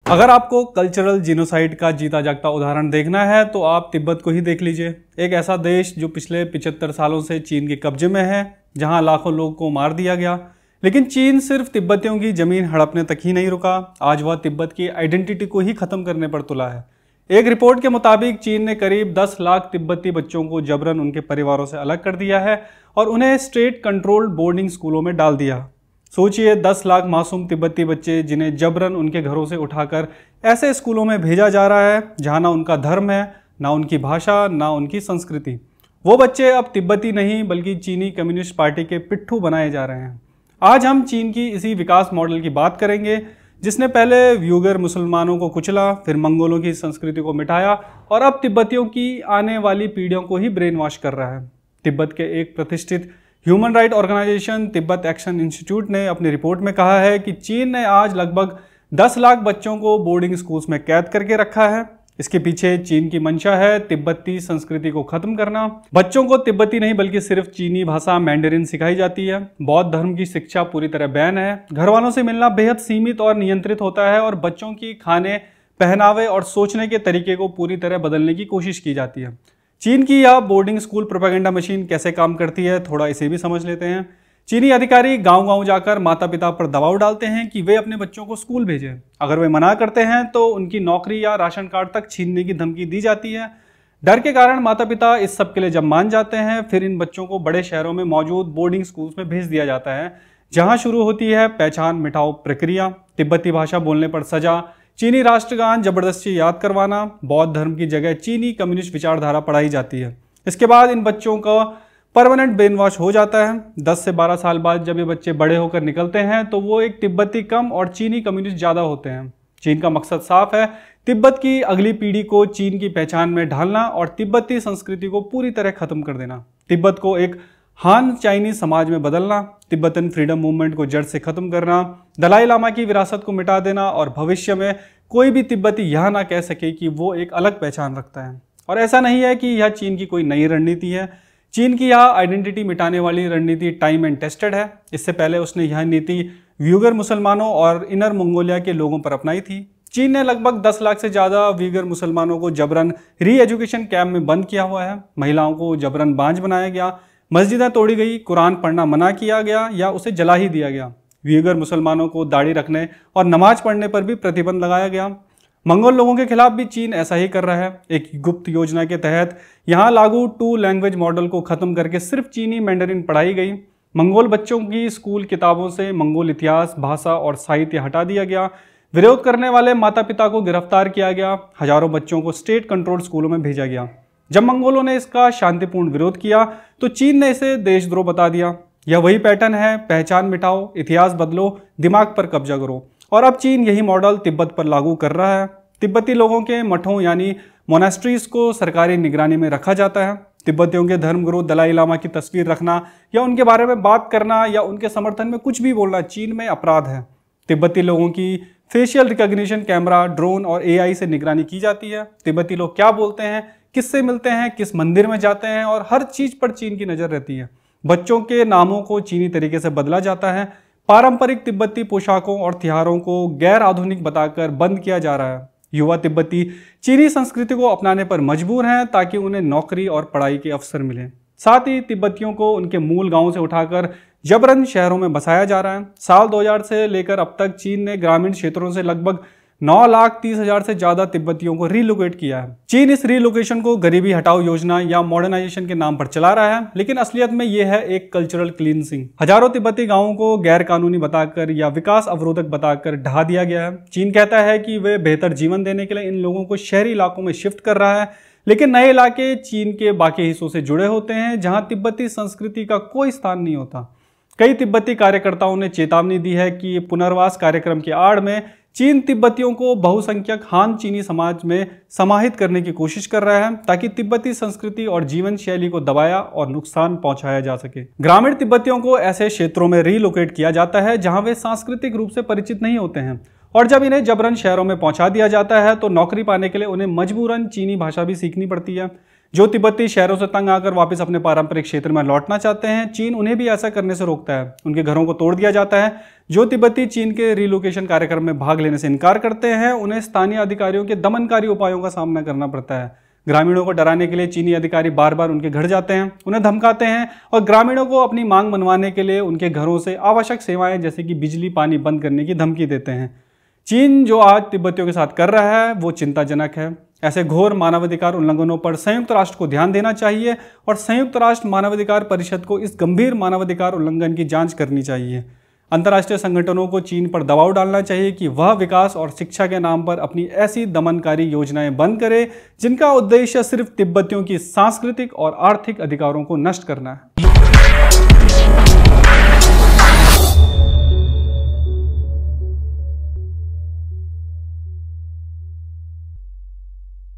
अगर आपको cultural genocide का जीता जागता उदाहरण देखना है तो आप तिब्बत को ही देख लीजिए। एक ऐसा देश जो पिछले 75 सालों से चीन के कब्जे में है, जहां लाखों लोगों को मार दिया गया। लेकिन चीन सिर्फ तिब्बतियों की जमीन हड़पने तक ही नहीं रुका, आज वह तिब्बत की आइडेंटिटी को ही खत्म करने पर तुला है। एक रिपोर्ट के मुताबिक चीन ने करीब 10 लाख तिब्बती बच्चों को जबरन उनके परिवारों से अलग कर दिया है और उन्हें स्टेट कंट्रोल्ड बोर्डिंग स्कूलों में डाल दिया। सोचिए, 10 लाख मासूम तिब्बती बच्चे जिन्हें जबरन उनके घरों से उठाकर ऐसे स्कूलों में भेजा जा रहा है जहां ना उनका धर्म है, ना उनकी भाषा, ना उनकी संस्कृति। वो बच्चे अब तिब्बती नहीं बल्कि चीनी कम्युनिस्ट पार्टी के पिट्ठू बनाए जा रहे हैं। आज हम चीन की इसी विकास मॉडल की बात करेंगे जिसने पहले व्यूगर मुसलमानों को कुचला, फिर मंगोलों की संस्कृति को मिटाया और अब तिब्बतियों की आने वाली पीढ़ियों को ही ब्रेन वॉश कर रहा है। तिब्बत के एक प्रतिष्ठित human right organization Tibet action institute ने अपनी रिपोर्ट में कहा है कि चीन ने आज लगभग 10 लाख बच्चों को बोर्डिंग स्कूल्स में कैद करके रखा है। इसके पीछे चीन की मंशा है तिब्बती संस्कृति को खत्म करना। बच्चों को तिब्बती नहीं बल्कि सिर्फ चीनी भाषा मैंडरिन सिखाई जाती है। बौद्ध धर्म की शिक्षा पूरी तरह बैन है। घर वालों से मिलना बेहद सीमित और नियंत्रित होता है और बच्चों की खाने, पहनावे और सोचने के तरीके को पूरी तरह बदलने की कोशिश की जाती है। चीन की यह बोर्डिंग स्कूल प्रोपेगेंडा मशीन कैसे काम करती है, थोड़ा इसे भी समझ लेते हैं। चीनी अधिकारी गांव-गांव जाकर माता पिता पर दबाव डालते हैं कि वे अपने बच्चों को स्कूल भेजें। अगर वे मना करते हैं तो उनकी नौकरी या राशन कार्ड तक छीनने की धमकी दी जाती है। डर के कारण माता पिता इस सब के लिए जब मान जाते हैं, फिर इन बच्चों को बड़े शहरों में मौजूद बोर्डिंग स्कूल्स में भेज दिया जाता है, जहां शुरू होती है पहचान मिटाओ प्रक्रिया। तिब्बती भाषा बोलने पर सजा, चीनी राष्ट्रगान जबरदस्ती याद करवाना, बौद्ध धर्म की जगह चीनी कम्युनिस्ट विचारधारा पढ़ाई जाती है। इसके बाद इन बच्चों का परमानेंट ब्रेन वॉश हो जाता है। 10 से 12 साल बाद जब ये बच्चे बड़े होकर निकलते हैं तो वो एक तिब्बती कम और चीनी कम्युनिस्ट ज़्यादा होते हैं। चीन का मकसद साफ है, तिब्बत की अगली पीढ़ी को चीन की पहचान में ढालना और तिब्बती संस्कृति को पूरी तरह खत्म कर देना। तिब्बत को एक हान चाइनीज समाज में बदलना, तिब्बतन फ्रीडम मूवमेंट को जड़ से खत्म करना, दलाई लामा की विरासत को मिटा देना और भविष्य में कोई भी तिब्बती यह ना कह सके कि वो एक अलग पहचान रखता है। और ऐसा नहीं है कि यह चीन की कोई नई रणनीति है। चीन की यह आइडेंटिटी मिटाने वाली रणनीति टाइम एंड टेस्टेड है। इससे पहले उसने यह नीति व्यूगर मुसलमानों और इनर मंगोलिया के लोगों पर अपनाई थी। चीन ने लगभग 10 लाख से ज़्यादा व्यूगर मुसलमानों को जबरन री एजुकेशन कैंप में बंद किया हुआ है। महिलाओं को जबरन बांझ बनाया गया, मस्जिदें तोड़ी गई, कुरान पढ़ना मना किया गया या उसे जला ही दिया गया। व्यूगर मुसलमानों को दाढ़ी रखने और नमाज पढ़ने पर भी प्रतिबंध लगाया गया। मंगोल लोगों के खिलाफ भी चीन ऐसा ही कर रहा है। एक गुप्त योजना के तहत यहाँ लागू 2 लैंग्वेज मॉडल को खत्म करके सिर्फ चीनी मैंडरिन पढ़ाई गई। मंगोल बच्चों की स्कूल किताबों से मंगोल इतिहास, भाषा और साहित्य हटा दिया गया। विरोध करने वाले माता पिता को गिरफ्तार किया गया। हजारों बच्चों को स्टेट कंट्रोल्ड स्कूलों में भेजा गया। जब मंगोलों ने इसका शांतिपूर्ण विरोध किया तो चीन ने इसे देशद्रोह बता दिया। यह वही पैटर्न है, पहचान मिटाओ, इतिहास बदलो, दिमाग पर कब्जा करो। और अब चीन यही मॉडल तिब्बत पर लागू कर रहा है। तिब्बती लोगों के मठों यानी मोनेस्ट्रीज को सरकारी निगरानी में रखा जाता है। तिब्बतियों के धर्मगुरु दलाई लामा की तस्वीर रखना या उनके बारे में बात करना या उनके समर्थन में कुछ भी बोलना चीन में अपराध है। तिब्बती लोगों की फेशियल रिकॉग्निशन कैमरा, ड्रोन और AI से निगरानी की जाती है। तिब्बती लोग क्या बोलते हैं, किससे मिलते हैं, किस मंदिर में जाते हैं और हर चीज पर चीन की नजर रहती है। बच्चों के नामों को चीनी तरीके से बदला जाता है। पारंपरिक तिब्बती पोशाकों और त्योहारों को गैर आधुनिक बताकर बंद किया जा रहा है। युवा तिब्बती चीनी संस्कृति को अपनाने पर मजबूर हैं ताकि उन्हें नौकरी और पढ़ाई के अवसर मिले। साथ ही तिब्बतियों को उनके मूल गांवों से उठाकर जबरन शहरों में बसाया जा रहा है। साल 2000 से लेकर अब तक चीन ने ग्रामीण क्षेत्रों से लगभग 9,30,000 से ज्यादा तिब्बतियों को रीलोकेट किया है। चीन इस रीलोकेशन को गरीबी हटाओ योजना या मॉडर्नाइजेशन के नाम पर चला रहा है, लेकिन असलियत में यह है एक कल्चरल क्लींसिंग। हजारों तिब्बती गांवों को गैर कानूनी बताकर या विकास अवरोधक बताकर ढहा दिया गया है। चीन कहता है कि वे बेहतर जीवन देने के लिए इन लोगों को शहरी इलाकों में शिफ्ट कर रहा है, लेकिन नए इलाके चीन के बाकी हिस्सों से जुड़े होते हैं जहां तिब्बती संस्कृति का कोई स्थान नहीं होता। कई तिब्बती कार्यकर्ताओं ने चेतावनी दी है कि पुनर्वास कार्यक्रम की आड़ में चीन तिब्बतियों को बहुसंख्यक हान चीनी समाज में समाहित करने की कोशिश कर रहा है ताकि तिब्बती संस्कृति और जीवन शैली को दबाया और नुकसान पहुंचाया जा सके। ग्रामीण तिब्बतियों को ऐसे क्षेत्रों में रीलोकेट किया जाता है जहां वे सांस्कृतिक रूप से परिचित नहीं होते हैं और जब इन्हें जबरन शहरों में पहुंचा दिया जाता है तो नौकरी पाने के लिए उन्हें मजबूरन चीनी भाषा भी सीखनी पड़ती है। जो तिब्बती शहरों से तंग आकर वापस अपने पारंपरिक क्षेत्र में लौटना चाहते हैं, चीन उन्हें भी ऐसा करने से रोकता है। उनके घरों को तोड़ दिया जाता है। जो तिब्बती चीन के रिलोकेशन कार्यक्रम में भाग लेने से इनकार करते हैं, उन्हें स्थानीय अधिकारियों के दमनकारी उपायों का सामना करना पड़ता है। ग्रामीणों को डराने के लिए चीनी अधिकारी बार बार उनके घर जाते हैं, उन्हें धमकाते हैं और ग्रामीणों को अपनी मांग मनवाने के लिए उनके घरों से आवश्यक सेवाएं जैसे कि बिजली पानी बंद करने की धमकी देते हैं। चीन जो आज तिब्बतियों के साथ कर रहा है वो चिंताजनक है। ऐसे घोर मानवाधिकार उल्लंघनों पर संयुक्त राष्ट्र को ध्यान देना चाहिए और संयुक्त राष्ट्र मानवाधिकार परिषद को इस गंभीर मानवाधिकार उल्लंघन की जांच करनी चाहिए। अंतर्राष्ट्रीय संगठनों को चीन पर दबाव डालना चाहिए कि वह विकास और शिक्षा के नाम पर अपनी ऐसी दमनकारी योजनाएं बंद करे जिनका उद्देश्य सिर्फ तिब्बतियों की सांस्कृतिक और आर्थिक अधिकारों को नष्ट करना है।